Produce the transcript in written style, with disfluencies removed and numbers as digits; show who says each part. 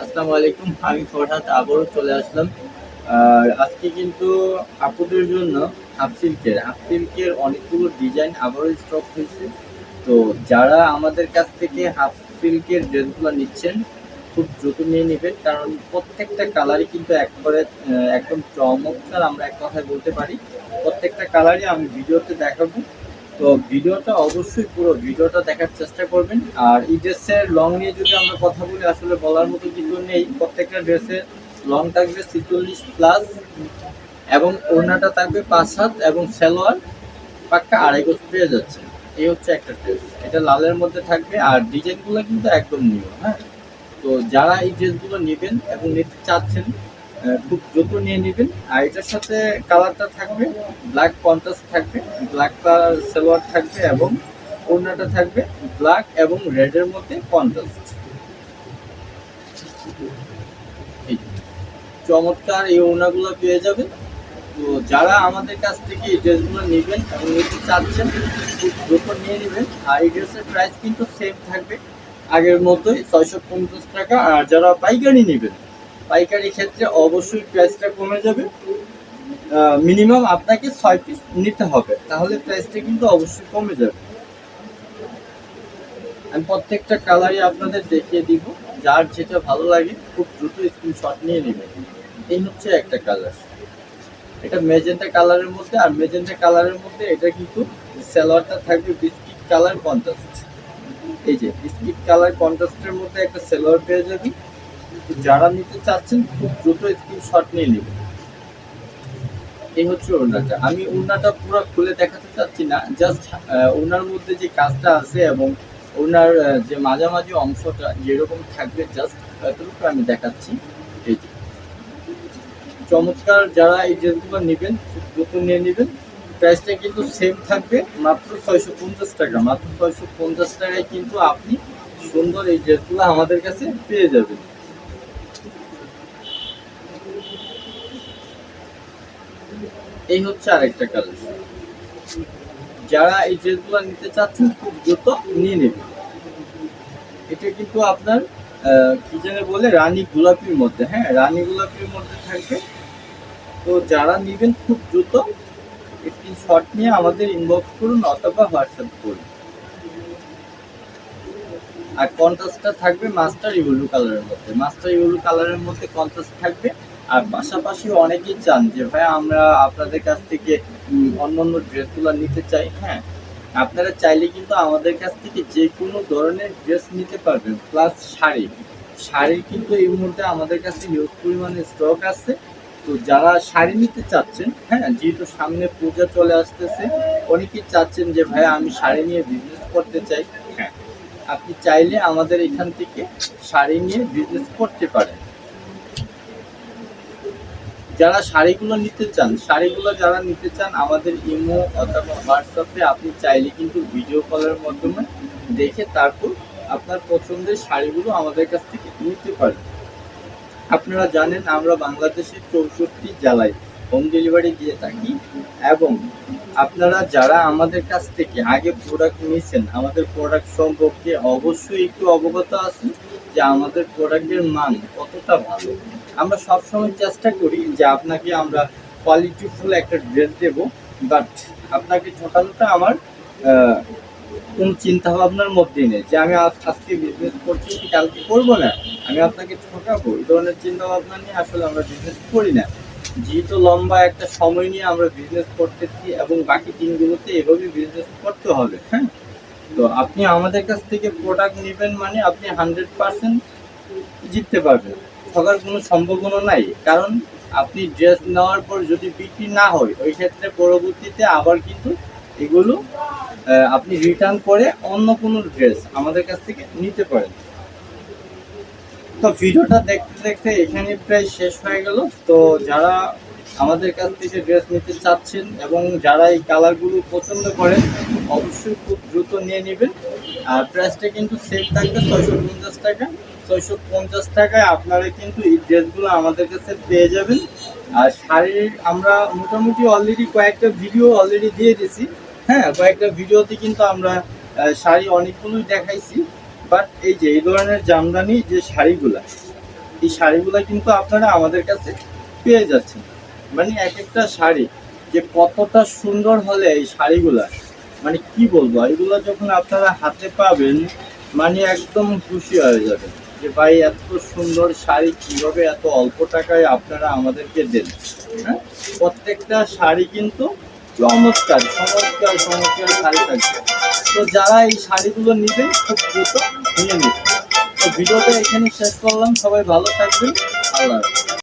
Speaker 1: আসসালামু আলাইকুম। আমি ফরহাদ আবারও চলে আসলাম। আর আজকে কিন্তু আপুদের জন্য হাফ সিল্কের অনেকগুলো ডিজাইন আবারও স্টক হয়েছে। তো যারা আমাদের কাছ থেকে হাফ সিল্কের ড্রেসগুলো নিচ্ছেন খুব দ্রুত নিয়ে নেবেন, কারণ প্রত্যেকটা কালারই কিন্তু একবারে একদম চমৎকার, আমরা এক কথায় বলতে পারি। প্রত্যেকটা কালারই আমি ভিডিওতে দেখাবো। তো ভিডিওটা অবশ্যই পুরো ভিডিওটা দেখার চেষ্টা করবেন। আর এই ড্রেসের লং নিয়ে যদি আমরা কথা বলি, আসলে বলার মতো কিছু নেই। প্রত্যেকটা ড্রেসের লং থাকবে 46+, এবং ওড়নাটা থাকবে 5 হাত, এবং সালোয়ার পাক্কা 2.5 গজ পেয়ে যাচ্ছে। এই হচ্ছে একটা ড্রেস, এটা লালের মধ্যে থাকবে। আর ডিজাইনগুলো কিন্তু একদম নিউ, হ্যাঁ। তো যারা এই ড্রেসগুলো নেবেন এবং নিতে চাচ্ছেন, খুব দ্রুত নিয়ে নেবেন। আর এটার সাথে কালারটা থাকবে ব্ল্যাক কন্ট্রাস্ট থাকবে, ব্ল্যাক কালার সালোয়ার থাকবে, এবং ওড়নাটা থাকবে ব্ল্যাক এবং রেডের মধ্যে কন্ট্রাস্ট। এই চমৎকার এই ওড়নাগুলো পেয়ে যাবেন। তো যারা আমাদের কাছ থেকে এই ড্রেসগুলো নেবেন এবং নিতে চাচ্ছেন, খুব দ্রুত নিয়ে নেবেন। আর এই ড্রেসের প্রাইস কিন্তু সেম থাকবে আগের মতোই, 650 টাকা। আর যারা পাইকারি নেবেন, পাইকারি ক্ষেত্রে অবশ্যই প্রাইসটা কমে যাবে। মিনিমাম আপনাকে 6 পিস নিতে হবে, তাহলে প্রাইসটা কিন্তু অবশ্যই কমে যাবে। আমি প্রত্যেকটা কালারই আপনাদের দেখিয়ে দিব, যার যেটা ভালো লাগে খুব দ্রুত স্ক্রিনশট নিয়ে নেবেন। এই হচ্ছে একটা কালার, এটা মেজেন্টা কালারের মধ্যে। আর মেজেন্টা কালারের মধ্যে এটা কিন্তু সালোয়ারটা থাকবে বিস্কিট কালার কন্ট্রাস্ট। এই যে বিস্কিট কালার কন্ট্রাস্টের মধ্যে একটা সালোয়ার পেয়ে যাবে। যারা নিতে চাচ্ছেন খুব দ্রুত স্ক্রিনশট নিয়ে নেবেন। এই হচ্ছে ওড়নাটা। আমি ওড়নাটা পুরো খুলে দেখাতে চাচ্ছি না, জাস্ট ওড়নার মধ্যে যে কাজটা আছে এবং ওড়নার যে মাঝামাঝি অংশটা যেরকম থাকবে, জাস্ট এতটুকু আমি দেখাচ্ছি। এই যে চমৎকার, যারা এই ড্রেসগুলো নেবেন খুব দ্রুত নিয়ে নেবেন। প্রাইসটা কিন্তু সেম থাকবে, মাত্র 650 টাকা। মাত্র 650 টাকায় কিন্তু আপনি সুন্দর এই ড্রেসগুলো আমাদের কাছে পেয়ে যাবেন। এই হচ্ছে আরেকটা কালার। যারা এই ড্রেসগুলো নিতে চাচ্ছেন খুব দ্রুত নিয়ে নেবেন। এটা কিন্তু আপনার কি যেন বলে, রানী গোলাপির মধ্যে, হ্যাঁ রানী গোলাপির মধ্যে থাকবে। তো যারা নেবেন খুব দ্রুত স্ক্রিনশট নিয়ে আমাদের ইনবক্স করুন অথবা হোয়াটসঅ্যাপ করুন। আর কন্ট্রাস্টটা থাকবে মাস্টার ইয়েলো কালারের মধ্যে, মাস্টার ইয়েলো কালারের মধ্যে কন্ট্রাস্ট থাকবে। আর পাশাপাশি অনেকেই চান যে ভাই আমরা আপনাদের কাছ থেকে অন্য ড্রেসগুলো নিতে চাই। হ্যাঁ, আপনারা চাইলে কিন্তু আমাদের কাছ থেকে যে কোনো ধরনের ড্রেস নিতে পারবেন, প্লাস শাড়ির কিন্তু এই মুহূর্তে আমাদের কাছে হিউজ পরিমাণে স্টক আছে। তো যারা শাড়ি নিতে চাচ্ছেন, হ্যাঁ যেহেতু সামনে পূজা চলে আসতেছে, অনেকেই চাচ্ছেন যে ভাই আমি শাড়ি নিয়ে বিজনেস করতে চাই। হ্যাঁ, আপনি চাইলে আমাদের এখান থেকে শাড়ি নিয়ে বিজনেস করতে পারেন। যারা শাড়িগুলো যারা নিতে চান, আমাদের ইমো অথবা হোয়াটসঅ্যাপে আপনি চাইলে কিন্তু ভিডিও কলের মাধ্যমে দেখে তারপর আপনার পছন্দের শাড়িগুলো আমাদের কাছ থেকে নিতে পারেন। আপনারা জানেন আমরা বাংলাদেশের 64 জেলায় হোম ডেলিভারি দিয়ে থাকি। এবং আপনারা যারা আমাদের কাছ থেকে আগে প্রোডাক্ট নিয়েছেন, আমাদের প্রোডাক্ট সম্পর্কে অবশ্যই একটু অবগত আছেন যে আমাদের প্রোডাক্টের মান কতটা ভালো। আমরা সবসময় চেষ্টা করি যে আপনাকে আমরা কোয়ালিটিফুল একটা ড্রেস দেবো, বাট আপনাকে ঠকানোটা আমার কোন চিন্তা ভাবনার মধ্যেই নেই যে আমি আজকে বিজনেস করছি কালকে করবো না, আমি আপনাকে ঠকাবো। এই ধরনের চিন্তা ভাবনা নিয়ে আসলে আমরা বিজনেস করি না। যেহেতু লম্বা একটা সময় নিয়ে আমরা বিজনেস করতেছি এবং বাকি দিনগুলোতে এভাবে বিজনেস করতে হবে, হ্যাঁ। তো আপনি আমাদের কাছ থেকে প্রোডাক্ট নেবেন মানে আপনি 100% জিততে পারবেন, ঠকার কোনো সম্ভাবনা নাই। কারণ আপনি ড্রেস নেওয়ার পর যদি বিক্রি না হয়, ওই ক্ষেত্রে পরবর্তীতে আবার কিন্তু এগুলো আপনি রিটার্ন করে অন্য কোনো ড্রেস আমাদের কাছ থেকে নিতে পারেন। তো ভিডিওটা দেখতে দেখতে এখানে প্রায় শেষ হয়ে গেল। তো যারা আমাদের কাছ থেকে ড্রেস নিতে চাচ্ছেন এবং যারা এই কালারগুলো পছন্দ করেন, অবশ্যই খুব দ্রুত নিয়ে নেবেন। আর প্রাইসটা কিন্তু সেম থাকবে 650 টাকা। 650 টাকায় আপনারা কিন্তু এই ড্রেসগুলো আমাদের কাছে পেয়ে যাবেন। আর শাড়ির আমরা মোটামুটি অলরেডি কয়েকটা ভিডিও অলরেডি দিয়ে দিয়েছি। হ্যাঁ, কয়েকটা ভিডিওতে কিন্তু আমরা শাড়ি অনেকগুলোই দেখাইছি। বাট এই যে এই ধরনের জামদানি যে শাড়িগুলা, এই শাড়িগুলো কিন্তু আপনারা আমাদের কাছে পেয়ে যাচ্ছেন। মানে এক একটা শাড়ি যে কতটা সুন্দর হলে এই শাড়িগুলা, মানে কি বলবো, এগুলো যখন আপনারা হাতে পাবেন মানে একদম খুশি হয়ে যাবেন যে ভাই এত সুন্দর শাড়ি কিভাবে এত অল্প টাকায় আপনারা আমাদেরকে দেন। হ্যাঁ, প্রত্যেকটা শাড়ি কিন্তু চমৎকার চমৎকার চমৎকার শাড়ি থাকবে। তো যারা এই শাড়িগুলো নেবেন খুব দ্রুত নিয়ে নেবেন। তো ভিডিওটা এখানে শেষ করলাম, সবাই ভালো থাকবেন, আল্লাহ হাফেজ।